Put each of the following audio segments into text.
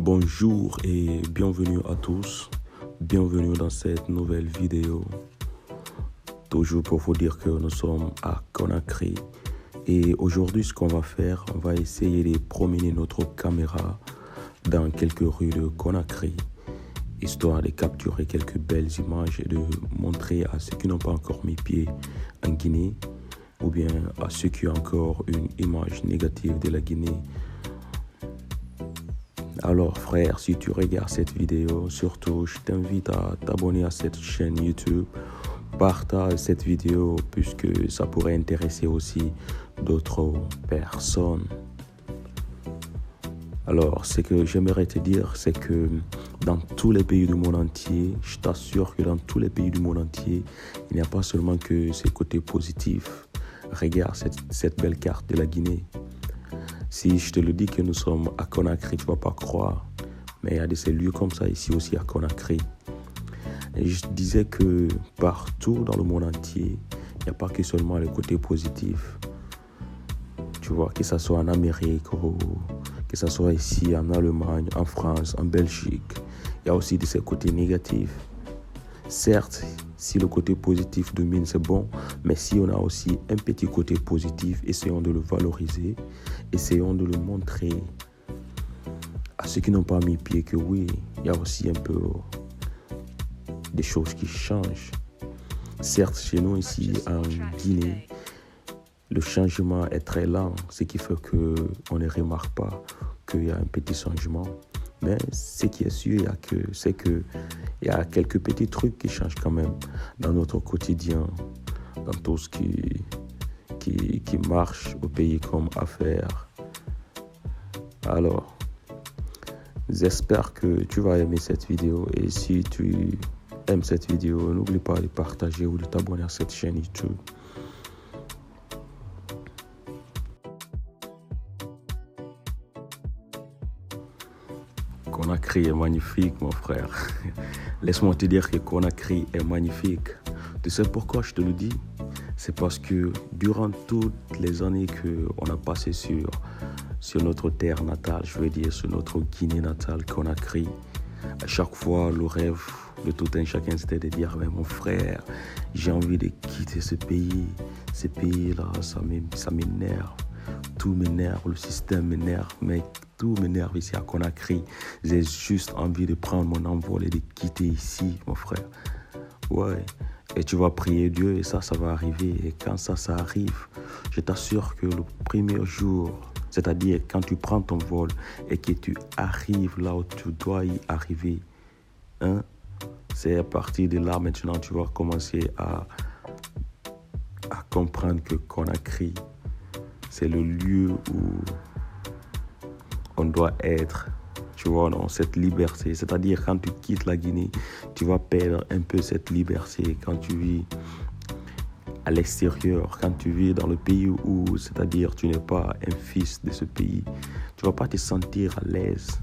Bonjour et bienvenue à tous, bienvenue dans cette nouvelle vidéo. Toujours pour vous dire que nous sommes à Conakry et aujourd'hui ce qu'on va faire, on va essayer de promener notre caméra dans quelques rues de Conakry, histoire de capturer quelques belles images et de montrer à ceux qui n'ont pas encore mis pied en Guinée ou bien à ceux qui ont encore une image négative de la Guinée. Alors frère, si tu regardes cette vidéo, surtout je t'invite à t'abonner à cette chaîne YouTube. Partage cette vidéo puisque ça pourrait intéresser aussi d'autres personnes. Alors, ce que j'aimerais te dire, c'est que dans tous les pays du monde entier, je t'assure que dans tous les pays du monde entier, il n'y a pas seulement que ces côtés positifs. Regarde cette belle carte de la Guinée. Si je te le dis que nous sommes à Conakry, tu ne vas pas croire. Mais il y a de ces lieux comme ça ici aussi à Conakry. Et je disais que partout dans le monde entier, il n'y a pas que seulement les côtés positifs. Tu vois, que ce soit en Amérique ou que ce soit ici en Allemagne, en France, en Belgique, il y a aussi de ces côtés négatifs. Certes, si le côté positif domine, c'est bon, mais si on a aussi un petit côté positif, essayons de le valoriser, essayons de le montrer à ceux qui n'ont pas mis pied que oui, il y a aussi un peu des choses qui changent. Certes, chez nous ici en Guinée, le changement est très lent, ce qui fait qu'on ne remarque pas qu'il y a un petit changement. Mais ce qui est sûr, c'est qu'il y a quelques petits trucs qui changent quand même dans notre quotidien, dans tout ce qui marche au pays comme affaires. Alors, j'espère que tu vas aimer cette vidéo et si tu aimes cette vidéo, n'oublie pas de partager ou de t'abonner à cette chaîne YouTube. Conakry est magnifique, mon frère. Laisse-moi te dire que Conakry est magnifique. Tu sais pourquoi je te le dis? C'est parce que durant toutes les années qu'on a passées sur notre terre natale, je veux dire sur notre Guinée natale, Conakry, à chaque fois, le rêve de tout un chacun, c'était de dire, mais mon frère, j'ai envie de quitter ce pays. Ce pays-là, ça m'énerve. Tout m'énerve, le système m'énerve, mec. Tout m'énerve ici à Conakry. J'ai juste envie de prendre mon envol et de quitter ici, mon frère. Ouais. Et tu vas prier Dieu et ça va arriver. Et quand ça arrive, je t'assure que le premier jour, c'est-à-dire quand tu prends ton vol et que tu arrives là où tu dois y arriver, c'est à partir de là maintenant tu vas commencer à comprendre que Conakry, c'est le lieu où on doit être, tu vois, dans cette liberté. C'est-à-dire quand tu quittes la Guinée, tu vas perdre un peu cette liberté quand tu vis à l'extérieur, quand tu vis dans le pays où, c'est-à-dire tu n'es pas un fils de ce pays, tu vas pas te sentir à l'aise.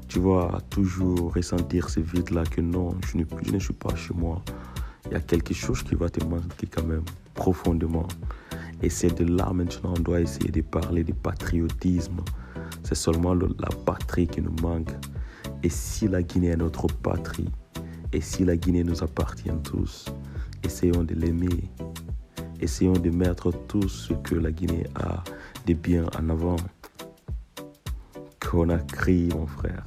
Tu vas toujours ressentir ce vide-là que non, je ne suis pas chez moi. Il y a quelque chose qui va te manquer quand même, profondément. Et c'est de là maintenant on doit essayer de parler de patriotisme. C'est seulement la patrie qui nous manque. Et si la Guinée est notre patrie, et si la Guinée nous appartient tous, essayons de l'aimer. Essayons de mettre tout ce que la Guinée a de bien en avant. Conakry, mon frère.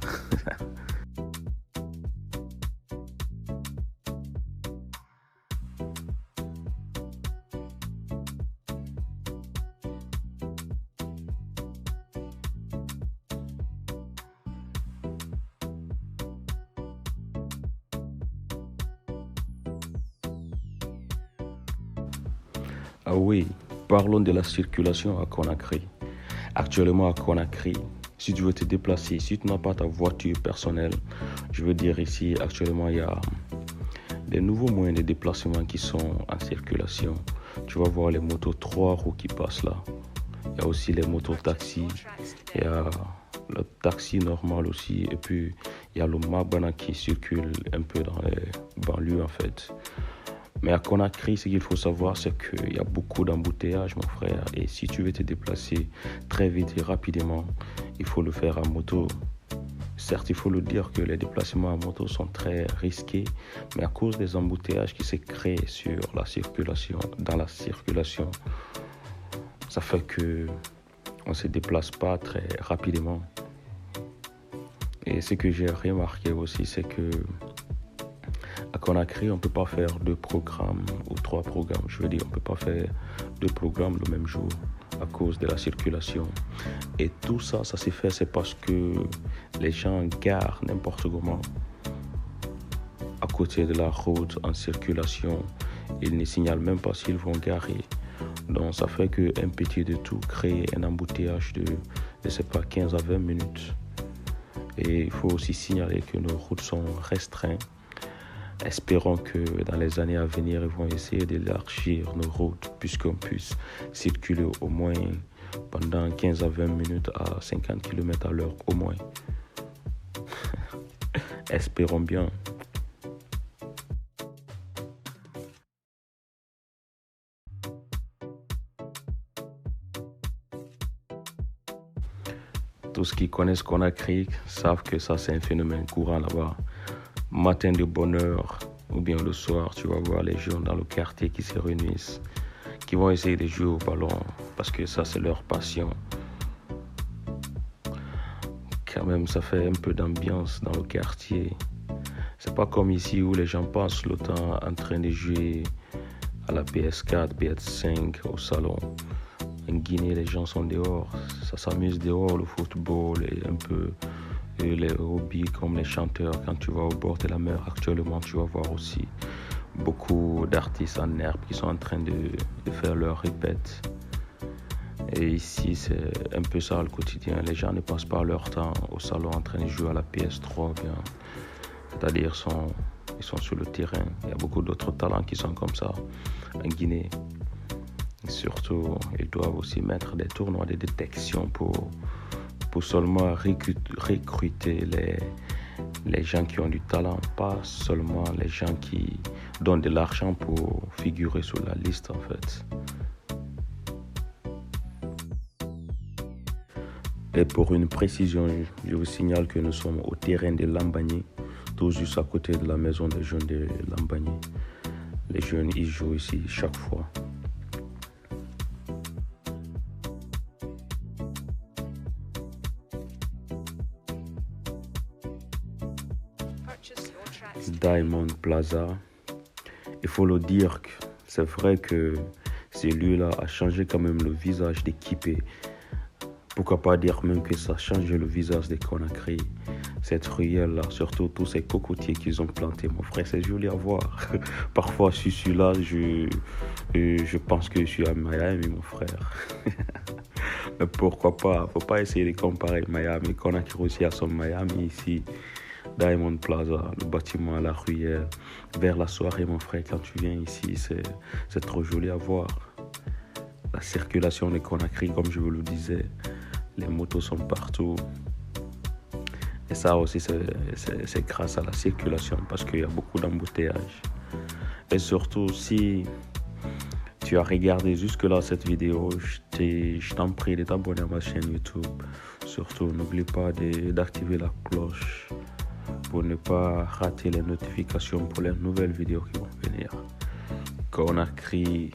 Ah oui, parlons de la circulation à Conakry. Actuellement à Conakry, si tu veux te déplacer, si tu n'as pas ta voiture personnelle, je veux dire ici, actuellement, il y a des nouveaux moyens de déplacement qui sont en circulation. Tu vas voir les motos 3 roues qui passent là. Il y a aussi les motos taxis, il y a le taxi normal aussi, et puis il y a le Mabana qui circule un peu dans les banlieues en fait. Mais à Conakry, ce qu'il faut savoir, c'est qu'il y a beaucoup d'embouteillages, mon frère. Et si tu veux te déplacer très vite et rapidement, il faut le faire en moto. Certes, il faut le dire que les déplacements à moto sont très risqués, mais à cause des embouteillages qui se créent dans la circulation, ça fait que on se déplace pas très rapidement. Et ce que j'ai remarqué aussi, c'est que à Conakry, on ne peut pas faire 2 programmes ou 3 programmes. Je veux dire, on ne peut pas faire 2 programmes le même jour à cause de la circulation. Et tout ça, ça s'est fait, c'est parce que les gens garent n'importe comment à côté de la route en circulation. Ils ne signalent même pas s'ils vont garer. Donc ça fait qu'un petit de tout crée un embouteillage de, je sais pas, 15 à 20 minutes. Et il faut aussi signaler que nos routes sont restreintes. Espérons que dans les années à venir, ils vont essayer d'élargir nos routes puisqu'on puisse circuler au moins pendant 15 à 20 minutes à 50 km à l'heure au moins. Espérons bien. Tous ceux qui connaissent Conakry savent que ça c'est un phénomène courant là-bas. Matin de bonne heure ou bien le soir, tu vas voir les jeunes dans le quartier qui se réunissent, qui vont essayer de jouer au ballon parce que ça c'est leur passion. Quand même, ça fait un peu d'ambiance dans le quartier. C'est pas comme ici où les gens passent le temps en train de jouer à la PS4, PS5 au salon. En Guinée, les gens sont dehors, ça s'amuse dehors, le football et un peu les hobbies comme les chanteurs. Quand tu vas au bord de la mer actuellement, tu vas voir aussi beaucoup d'artistes en herbe qui sont en train de faire leurs répètes. Et ici, c'est un peu ça le quotidien. Les gens ne passent pas leur temps au salon en train de jouer à la PS3, bien. C'est-à-dire ils sont sur le terrain. Il y a beaucoup d'autres talents qui sont comme ça en Guinée. Et surtout, ils doivent aussi mettre des tournois de détection pour seulement recruter les gens qui ont du talent, pas seulement les gens qui donnent de l'argent pour figurer sur la liste en fait. Et pour une précision, je vous signale que nous sommes au terrain de Lambagné, tout juste à côté de la maison des jeunes de Lambagné. Les jeunes, ils jouent ici chaque fois. Diamond Plaza. Il faut le dire, c'est vrai que celui-là a changé quand même le visage d'Équipé. Pourquoi pas dire même que ça a changé le visage de Conakry. Cette ruelle-là, surtout tous ces cocotiers qu'ils ont plantés, mon frère, c'est joli à voir. Parfois, je suis là, je pense que je suis à Miami, mon frère. Mais pourquoi pas? Faut pas essayer de comparer Miami. Conakry aussi a son Miami ici. Diamond Plaza, le bâtiment à la ruelle. Vers la soirée, mon frère, quand tu viens ici, c'est trop joli à voir. La circulation de Conakry, comme je vous le disais, les motos sont partout. Et ça aussi, c'est grâce à la circulation parce qu'il y a beaucoup d'embouteillages. Et surtout, si tu as regardé jusque-là cette vidéo, je t'en prie de t'abonner à ma chaîne YouTube. Surtout, n'oublie pas d'activer la cloche pour ne pas rater les notifications pour les nouvelles vidéos qui vont venir. Conakry.